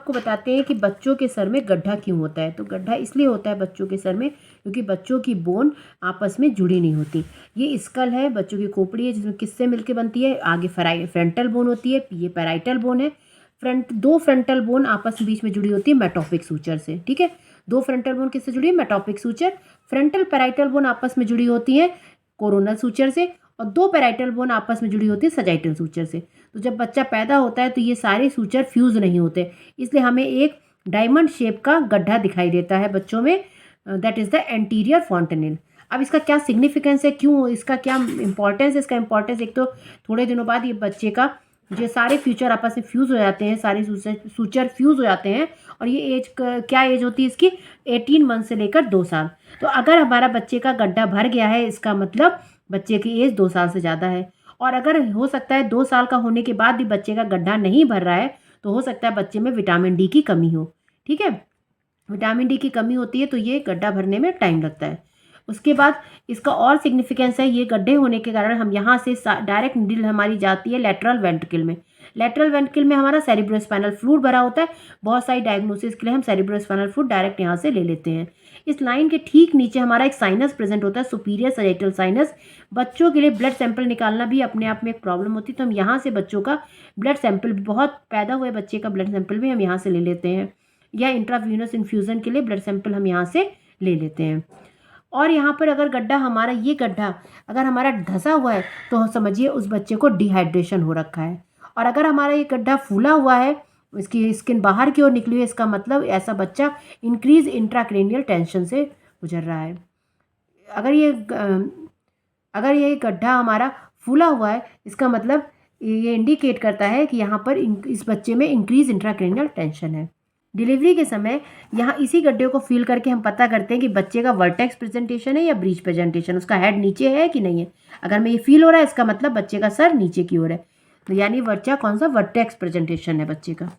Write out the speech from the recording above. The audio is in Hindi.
आपको बताते हैं कि बच्चों के सर में गड्ढा क्यों होता है। तो गड्ढा इसलिए होता है बच्चों के सर में क्योंकि बच्चों की बोन आपस में जुड़ी नहीं होती। ये स्कल है, बच्चों की खोपड़ी है, जिसमें किससे मिलकर बनती है, आगे फ्रंटल बोन होती है, ये पैराइटल बोन है। दो फ्रंटल बोन आपस में बीच में जुड़ी होती है मेटॉपिक सूचर से। ठीक है, दो फ्रंटल बोन किससे जुड़ी है, मेटॉपिक सूचर। फ्रंटल पैराइटल बोन आपस में जुड़ी होती है कोरोनल सूचर से, और दो पैराइटल बोन आपस में जुड़ी होती है सजाइटल सूचर से। तो जब बच्चा पैदा होता है तो ये सारे सूचर फ्यूज नहीं होते, इसलिए हमें एक डायमंड शेप का गड्ढा दिखाई देता है बच्चों में, दैट इज़ द एंटीरियर फॉन्टेनिल। अब इसका क्या सिग्निफिकेंस है, क्यों, इसका क्या इंपॉर्टेंस है? इसका इंपॉर्टेंस एक तो थोड़े दिनों बाद ये बच्चे का जो सारे फ्यूचर आपस में फ्यूज़ हो जाते हैं, सारे सूचर फ्यूज़ हो जाते हैं, और ये एज क्या एज होती है इसकी, 18 मंथ से लेकर 2 साल। तो अगर हमारा बच्चे का गड्ढा भर गया है, इसका मतलब बच्चे की एज 2 साल से ज़्यादा है। और अगर हो सकता है 2 साल का होने के बाद भी बच्चे का गड्ढा नहीं भर रहा है, तो हो सकता है बच्चे में विटामिन डी की कमी हो। ठीक है, विटामिन डी की कमी होती है तो ये गड्ढा भरने में टाइम लगता है। उसके बाद इसका और सिग्निफिकेंस है, ये गड्ढे होने के कारण हम यहाँ से डायरेक्ट नीडल हमारी जाती है लेटरल वेंट्रिकल में। लेटरल वेंट्रिकल में हमारा सेरिब्रोस्पाइनल फ्लूइड भरा होता है। बहुत सारी डायग्नोसिस के लिए हम सेरिब्रोस्पाइनल फ्लूइड डायरेक्ट यहाँ से ले लेते हैं। इस लाइन के ठीक नीचे हमारा एक साइनस प्रेजेंट होता है, सुपीरियर सैजिटल साइनस। बच्चों के लिए ब्लड सैंपल निकालना भी अपने आप में एक प्रॉब्लम होती है, तो हम यहाँ से बच्चों का ब्लड सैंपल, बहुत पैदा हुए बच्चे का ब्लड सैंपल भी हम यहाँ से ले लेते हैं, या इंट्रावीनस इन्फ्यूज़न के लिए ब्लड सैंपल हम यहाँ से ले लेते हैं। और यहाँ पर अगर गड्ढा हमारा, ये गड्ढा अगर हमारा धंसा हुआ है तो समझिए उस बच्चे को डिहाइड्रेशन हो रखा है। और अगर हमारा ये गड्ढा फूला हुआ है, इसकी स्किन बाहर की ओर निकली हुई है, इसका मतलब ऐसा बच्चा इंक्रीज इंट्राक्रेनियल टेंशन से गुजर रहा है। अगर ये गड्ढा हमारा फूला हुआ है, इसका मतलब ये इंडिकेट करता है कि यहाँ पर इस बच्चे में इंक्रीज इंट्राक्रेनियल टेंशन है। डिलीवरी के समय यहाँ इसी गड्ढे को फील करके हम पता करते हैं कि बच्चे का वर्टेक्स प्रेजेंटेशन है या ब्रीच प्रेजेंटेशन, उसका हेड नीचे है कि नहीं है। अगर में ये फील हो रहा है, इसका मतलब बच्चे का सर नीचे की ओर है, तो यानी बच्चा कौन सा वर्टेक्स प्रेजेंटेशन है बच्चे का।